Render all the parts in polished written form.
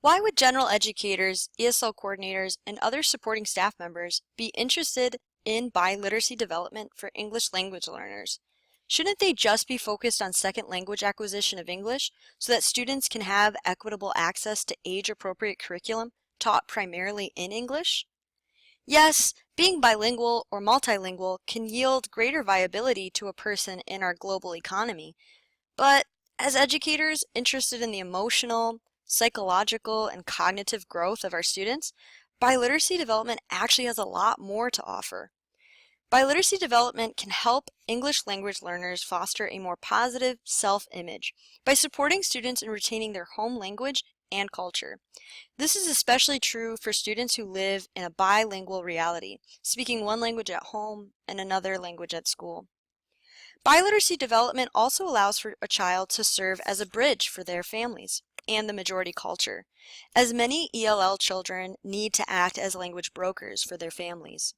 Why would general educators, ESL coordinators, and other supporting staff members be interested in biliteracy development for English language learners? Shouldn't they just be focused on second language acquisition of English so that students can have equitable access to age-appropriate curriculum taught primarily in English? Yes, being bilingual or multilingual can yield greater viability to a person in our global economy, but as educators interested in the emotional, psychological, and cognitive growth of our students, biliteracy development actually has a lot more to offer. Biliteracy development can help English language learners foster a more positive self-image by supporting students in retaining their home language and culture. This is especially true for students who live in a bilingual reality, speaking one language at home and another language at school. Biliteracy development also allows for a child to serve as a bridge for their families and the majority culture, as many ELL children need to act as language brokers for their families.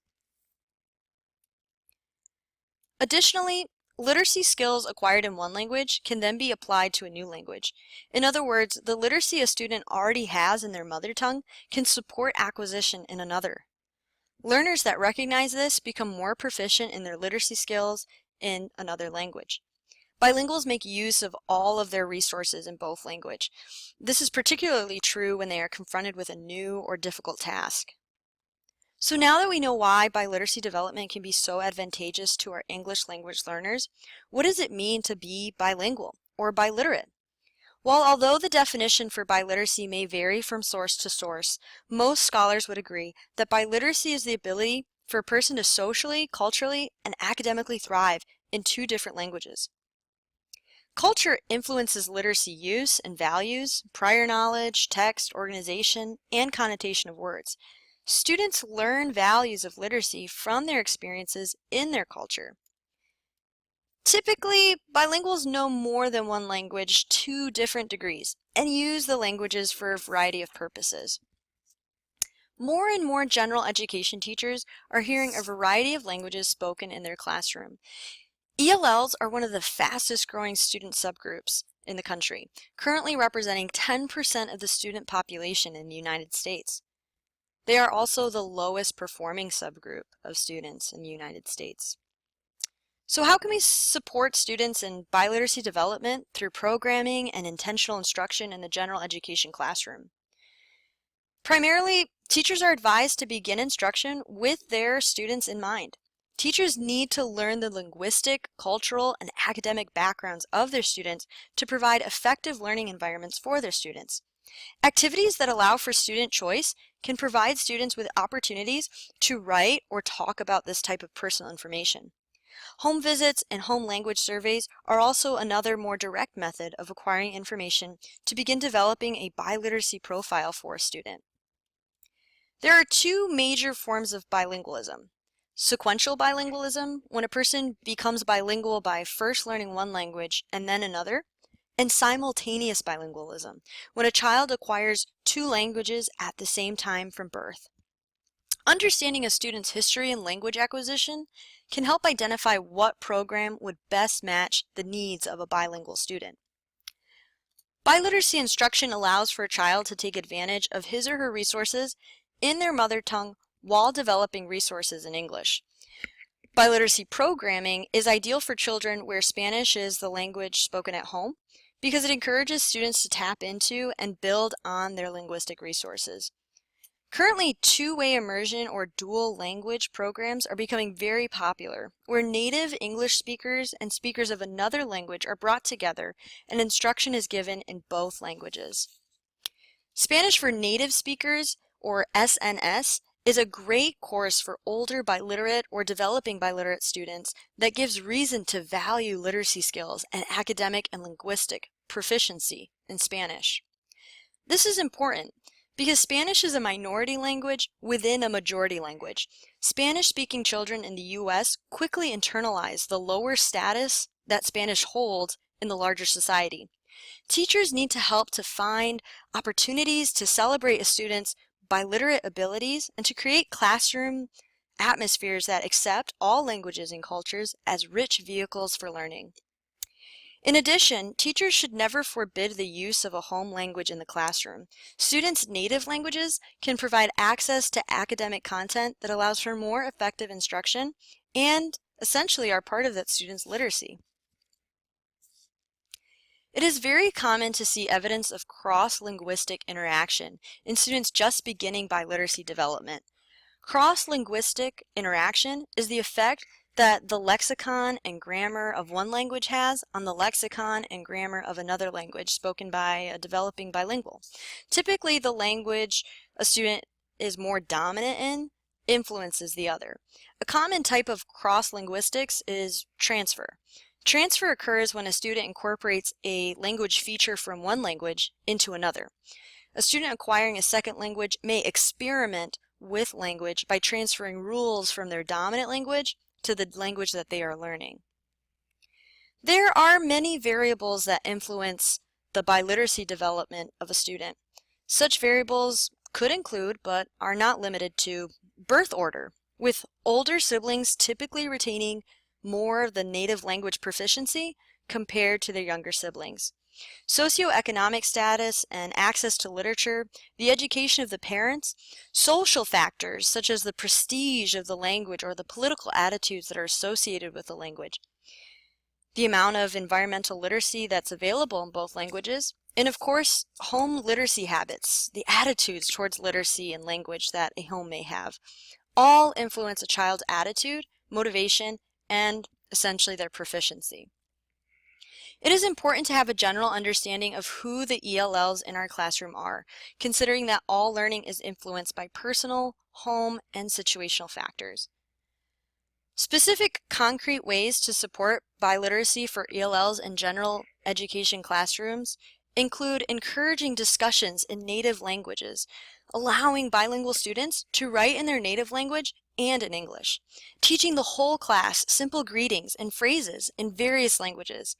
Additionally, literacy skills acquired in one language can then be applied to a new language. In other words, the literacy a student already has in their mother tongue can support acquisition in another. Learners that recognize this become more proficient in their literacy skills in another language. Bilinguals make use of all of their resources in both languages. This is particularly true when they are confronted with a new or difficult task. So now that we know why biliteracy development can be so advantageous to our English language learners, what does it mean to be bilingual or biliterate? Well, although the definition for biliteracy may vary from source to source, most scholars would agree that biliteracy is the ability for a person to socially, culturally, and academically thrive in two different languages. Culture influences literacy use and values, prior knowledge, text, organization, and connotation of words. Students learn values of literacy from their experiences in their culture. Typically, bilinguals know more than one language to different degrees and use the languages for a variety of purposes. More and more general education teachers are hearing a variety of languages spoken in their classroom. ELLs are one of the fastest growing student subgroups in the country, currently representing 10% of the student population in the United States. They are also the lowest performing subgroup of students in the United States. So how can we support students in biliteracy development through programming and intentional instruction in the general education classroom? Primarily, teachers are advised to begin instruction with their students in mind. Teachers need to learn the linguistic, cultural, and academic backgrounds of their students to provide effective learning environments for their students. Activities that allow for student choice can provide students with opportunities to write or talk about this type of personal information. Home visits and home language surveys are also another more direct method of acquiring information to begin developing a biliteracy profile for a student. There are two major forms of bilingualism. Sequential bilingualism, when a person becomes bilingual by first learning one language and then another, and simultaneous bilingualism, when a child acquires two languages at the same time from birth. Understanding a student's history and language acquisition can help identify what program would best match the needs of a bilingual student. Biliteracy instruction allows for a child to take advantage of his or her resources in their mother tongue while developing resources in English. Biliteracy programming is ideal for children where Spanish is the language spoken at home because it encourages students to tap into and build on their linguistic resources. Currently, two-way immersion or dual language programs are becoming very popular, where native English speakers and speakers of another language are brought together and instruction is given in both languages. Spanish for Native Speakers, or SNS, is a great course for older biliterate or developing biliterate students that gives reason to value literacy skills and academic and linguistic proficiency in Spanish. This is important because Spanish is a minority language within a majority language. Spanish-speaking children in the U.S. quickly internalize the lower status that Spanish holds in the larger society. Teachers need to help to find opportunities to celebrate a student's biliterate abilities and to create classroom atmospheres that accept all languages and cultures as rich vehicles for learning. In addition, teachers should never forbid the use of a home language in the classroom. Students' native languages can provide access to academic content that allows for more effective instruction and essentially are part of that student's literacy. It is very common to see evidence of cross-linguistic interaction in students just beginning biliteracy development. Cross-linguistic interaction is the effect that the lexicon and grammar of one language has on the lexicon and grammar of another language spoken by a developing bilingual. Typically, the language a student is more dominant in influences the other. A common type of cross-linguistics is transfer. Transfer occurs when a student incorporates a language feature from one language into another. A student acquiring a second language may experiment with language by transferring rules from their dominant language to the language that they are learning. There are many variables that influence the biliteracy development of a student. Such variables could include, but are not limited to, birth order, with older siblings typically retaining more of the native language proficiency compared to their younger siblings. Socioeconomic status and access to literature, the education of the parents, social factors such as the prestige of the language or the political attitudes that are associated with the language, the amount of environmental literacy that's available in both languages, and of course, home literacy habits, the attitudes towards literacy and language that a home may have, all influence a child's attitude, motivation, and essentially their proficiency. It is important to have a general understanding of who the ELLs in our classroom are, considering that all learning is influenced by personal, home, and situational factors. Specific concrete ways to support biliteracy for ELLs in general education classrooms include encouraging discussions in native languages, allowing bilingual students to write in their native language and in English, teaching the whole class simple greetings and phrases in various languages,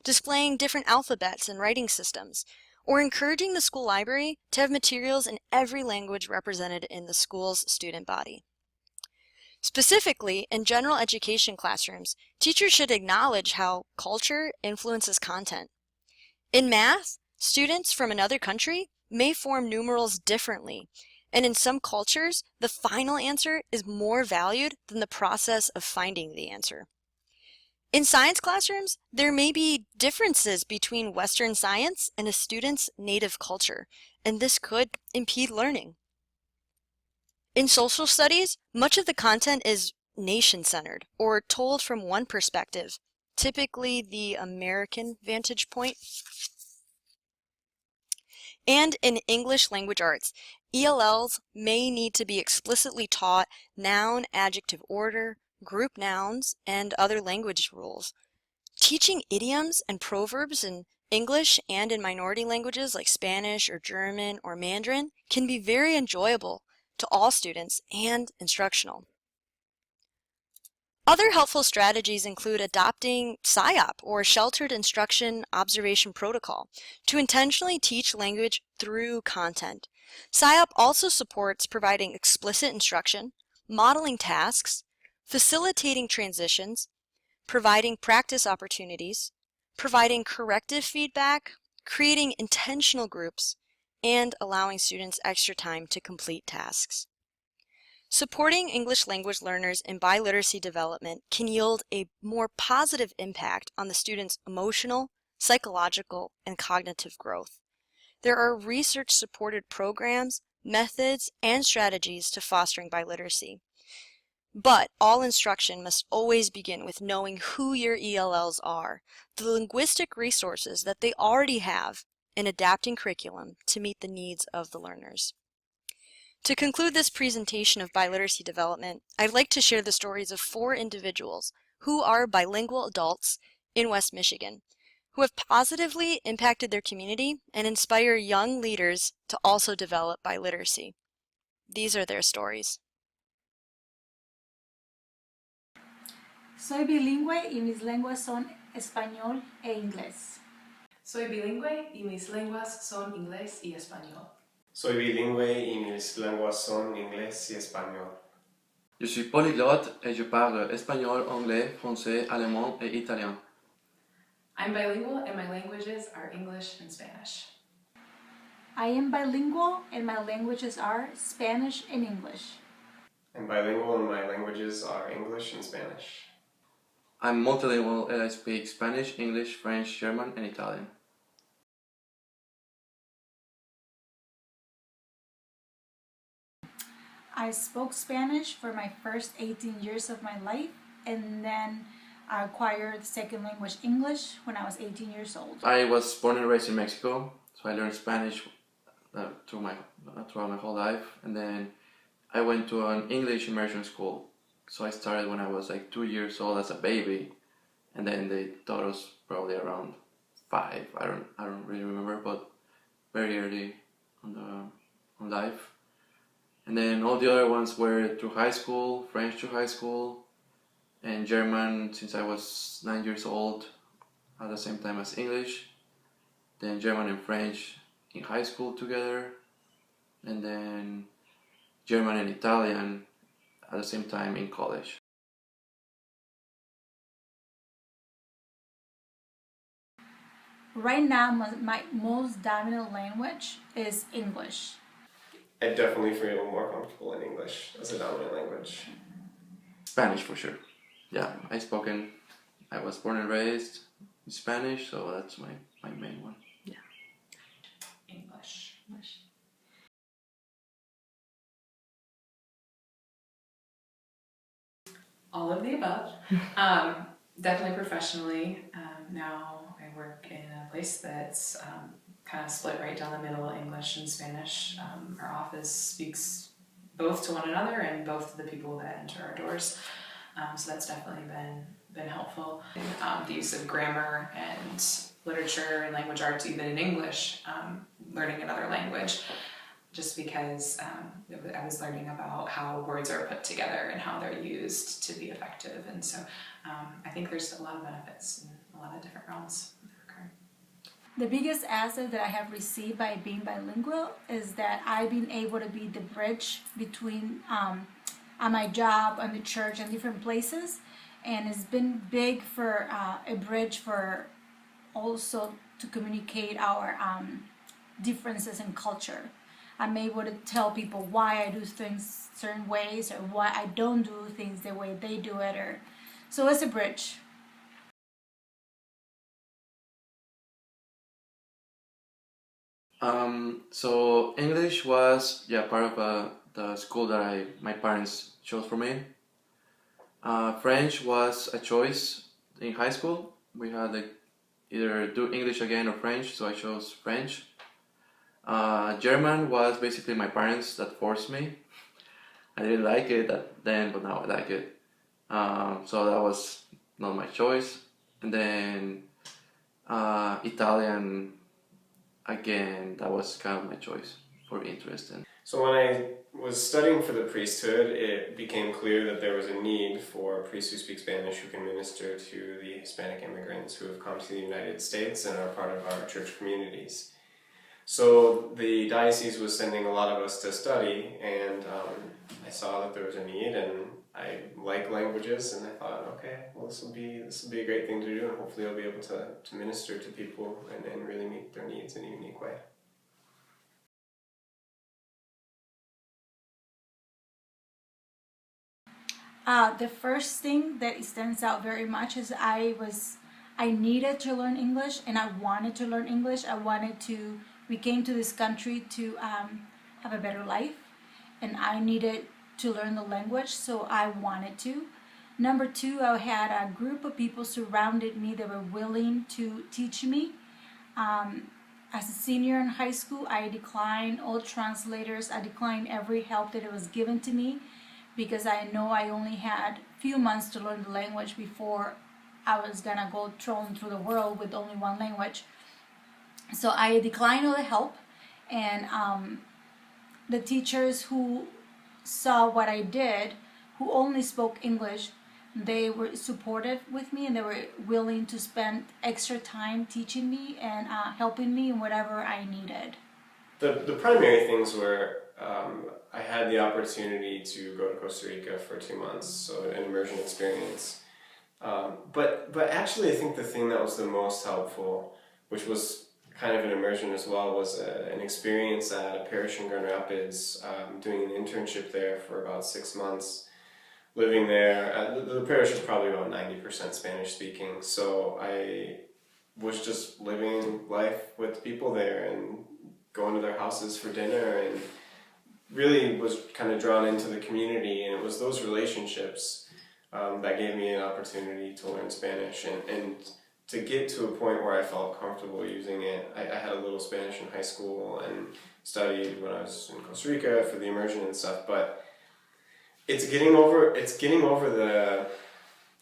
displaying different alphabets and writing systems, or encouraging the school library to have materials in every language represented in the school's student body. Specifically, in general education classrooms, teachers should acknowledge how culture influences content. In math, students from another country may form numerals differently, and in some cultures, the final answer is more valued than the process of finding the answer. In science classrooms, there may be differences between Western science and a student's native culture, and this could impede learning. In social studies, much of the content is nation-centered or told from one perspective, typically the American vantage point. And in English language arts, ELLs may need to be explicitly taught noun, adjective order, group nouns, and other language rules. Teaching idioms and proverbs in English and in minority languages like Spanish or German or Mandarin can be very enjoyable to all students and instructional. Other helpful strategies include adopting SIOP, or Sheltered Instruction Observation Protocol, to intentionally teach language through content. SIOP also supports providing explicit instruction, modeling tasks, facilitating transitions, providing practice opportunities, providing corrective feedback, creating intentional groups, and allowing students extra time to complete tasks. Supporting English language learners in biliteracy development can yield a more positive impact on the student's emotional, psychological, and cognitive growth. There are research-supported programs, methods, and strategies to fostering biliteracy. But all instruction must always begin with knowing who your ELLs are, the linguistic resources that they already have, and adapting curriculum to meet the needs of the learners. To conclude this presentation of biliteracy development, I'd like to share the stories of 4 individuals who are bilingual adults in West Michigan, who have positively impacted their community and inspire young leaders to also develop biliteracy. These are their stories. Soy bilingüe y mis lenguas son español e inglés. Soy bilingüe y mis lenguas son inglés y español. Soy bilingüe y mis lenguas son inglés y español. Je suis polyglotte et je parle espagnol, anglais, français, allemand et italien. I'm bilingual and my languages are English and Spanish. I am bilingual and my languages are Spanish and English. I'm bilingual and my languages are English and Spanish. I'm multilingual and I speak Spanish, English, French, German, and Italian. I spoke Spanish for my first 18 years of my life, and then I acquired second language English when I was 18 years old. I was born and raised in Mexico, so I learned Spanish throughout my whole life, and then I went to an English immersion school. So I started when I was like 2 years old as a baby, and then they taught us probably around 5. I don't really remember, but very early on life. And then all the other ones were through high school, French through high school, and German since I was 9 years old at the same time as English. Then German and French in high school together, and then German and Italian at the same time in college. Right now, my most dominant language is English. I definitely feel more comfortable in English as a dominant language. Spanish for sure. Yeah, I was born and raised in Spanish, so that's my main one. English. All of the above. Definitely professionally. Now I work in a place that's kind of split right down the middle, English and Spanish. Our office speaks both to one another and both to the people that enter our doors. So that's definitely been helpful. The use of grammar and literature and language arts, even in English, learning another language. Just because I was learning about how words are put together and how they're used to be effective. And so I think there's a lot of benefits in a lot of different realms that occur. The biggest asset that I have received by being bilingual is that I've been able to be the bridge between on my job, on the church, and different places. And it's been big for a bridge for also to communicate our differences in culture. I'm able to tell people why I do things certain ways or why I don't do things the way they do it. So it's a bridge. So English was part of the school that my parents chose for me. French was a choice in high school. We had either do English again or French, so I chose French. German was basically my parents that forced me. I didn't like it then, but now I like it. So that was not my choice. And then Italian, again, that was kind of my choice for interest in. So when I was studying for the priesthood, it became clear that there was a need for priests who speak Spanish who can minister to the Hispanic immigrants who have come to the United States and are part of our church communities. So the diocese was sending a lot of us to study, and I saw that there was a need, and I like languages, and I thought, okay, well this will be a great thing to do, and hopefully I'll be able to minister to people and really meet their needs in a unique way. The first thing that stands out very much is I needed to learn English, and I wanted to learn English. We came to this country to have a better life, and I needed to learn the language, so I wanted to. Number two, I had a group of people surrounded me that were willing to teach me. As a senior in high school, I declined all translators. I declined every help that was given to me because I know I only had a few months to learn the language before I was gonna go thrown through the world with only one language. So I declined all the help, and the teachers who saw what I did, who only spoke English, they were supportive with me, and they were willing to spend extra time teaching me and helping me in whatever I needed. The primary things were I had the opportunity to go to Costa Rica for 2 months, so an immersion experience. But actually, I think the thing that was the most helpful, which was kind of an immersion as well, was an experience at a parish in Grand Rapids, doing an internship there for about 6 months, living there. The parish is probably about 90% Spanish speaking, so I was just living life with people there and going to their houses for dinner, and really was kind of drawn into the community, and it was those relationships that gave me an opportunity to learn Spanish and to get to a point where I felt comfortable using it. I had a little Spanish in high school and studied when I was in Costa Rica for the immersion and stuff, but it's getting over the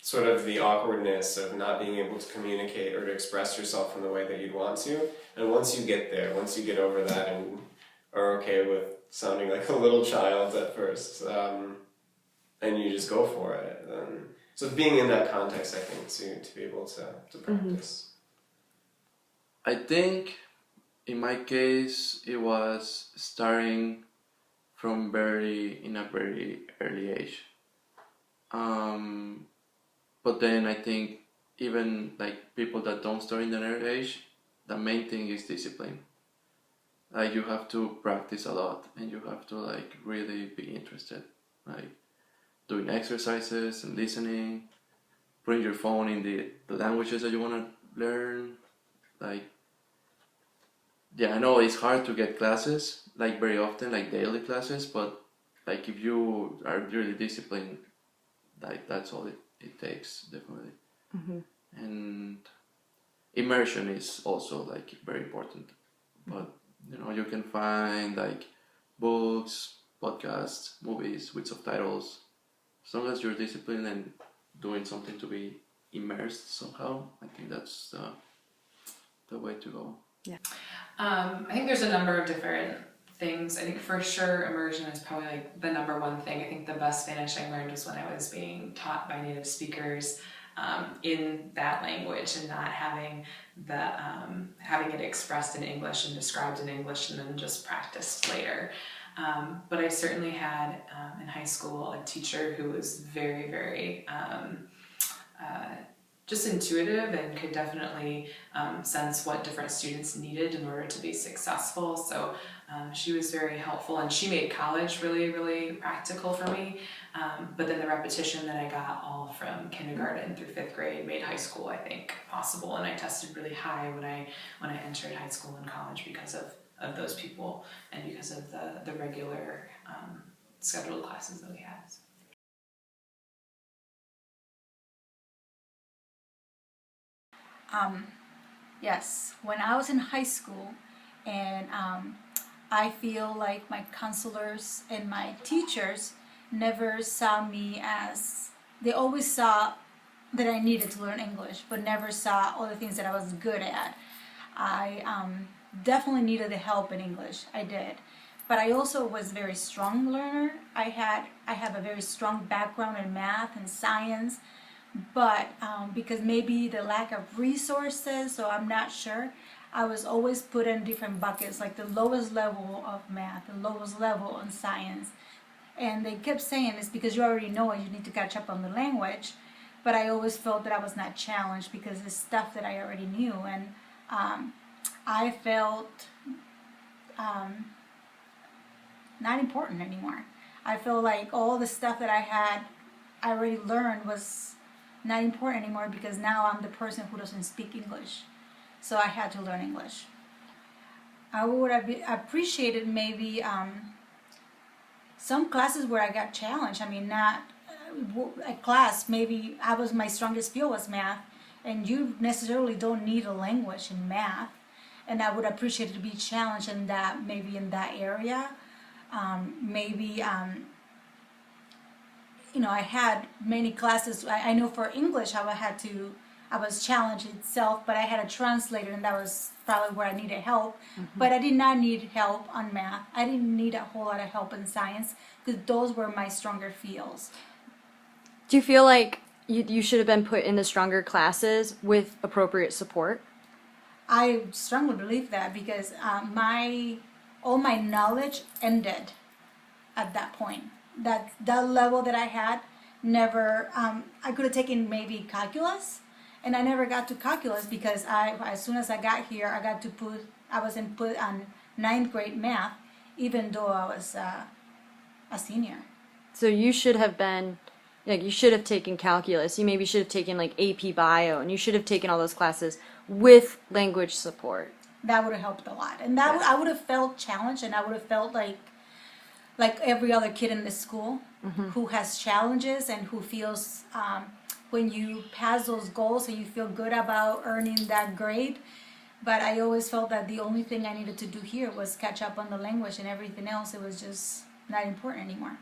sort of the awkwardness of not being able to communicate or to express yourself in the way that you'd want to. And once you get there, once you get over that and are okay with sounding like a little child at first, and you just go for it. So being in that context, I think, to be able to practice. I think in my case it was starting from in a very early age. But then I think even like people that don't start in an early age, the main thing is discipline. Like you have to practice a lot and you have to like really be interested. Like doing exercises and listening, putting your phone in the languages that you want to learn. Like, yeah, I know it's hard to get classes, like very often, like daily classes, but like if you are really disciplined, like that's all it takes, definitely. And immersion is also like very important. But, you know, you can find like books, podcasts, movies with subtitles. As long as you're disciplined and doing something to be immersed somehow, I think that's the way to go. Yeah. I think there's a number of different things. I think for sure immersion is probably like the number one thing. I think the best Spanish I learned was when I was being taught by native speakers in that language and not having having it expressed in English and described in English and then just practiced later. But I certainly had in high school a teacher who was very, very just intuitive and could definitely sense what different students needed in order to be successful. So she was very helpful, and she made college really, really practical for me. But then the repetition that I got all from kindergarten through 5th grade made high school, I think, possible. And I tested really high when I entered high school and college because of those people and because of the regular scheduled classes that we had. Yes, when I was in high school, and I feel like my counselors and my teachers never saw me as, they always saw that I needed to learn English, but never saw all the things that I was good at. I definitely needed the help in English, I did. But I also was a very strong learner. I have a very strong background in math and science, but because maybe the lack of resources, so I'm not sure, I was always put in different buckets, like the lowest level of math, the lowest level on science. And they kept saying it's because you already know it, you need to catch up on the language. But I always felt that I was not challenged because it's stuff that I already knew. And I felt not important anymore. I feel like all the stuff that I already learned was not important anymore because now I'm the person who doesn't speak English. So I had to learn English. I would have appreciated maybe some classes where I got challenged. I mean, not a class, maybe my strongest field was math, and you necessarily don't need a language in math. And I would appreciate to be challenged in that, maybe in that area. You know, I had many classes. I know for English, I was challenged itself, but I had a translator, and that was probably where I needed help. But I did not need help on math. I didn't need a whole lot of help in science because those were my stronger fields. Do you feel like you should have been put into stronger classes with appropriate support? I strongly believe that because all my knowledge ended at that point. That level that I had never, I could have taken maybe calculus, and I never got to calculus because as soon as I got here, I wasn't put on ninth grade math, even though I was a senior. So you should have been, like, you should have taken calculus. You maybe should have taken like AP Bio, and you should have taken all those classes with language support. That would have helped a lot, and that I would have felt challenged, and I would have felt like every other kid in the school who has challenges and who feels when you pass those goals and you feel good about earning that grade. But I always felt that the only thing I needed to do here was catch up on the language, and everything else, it was just not important anymore.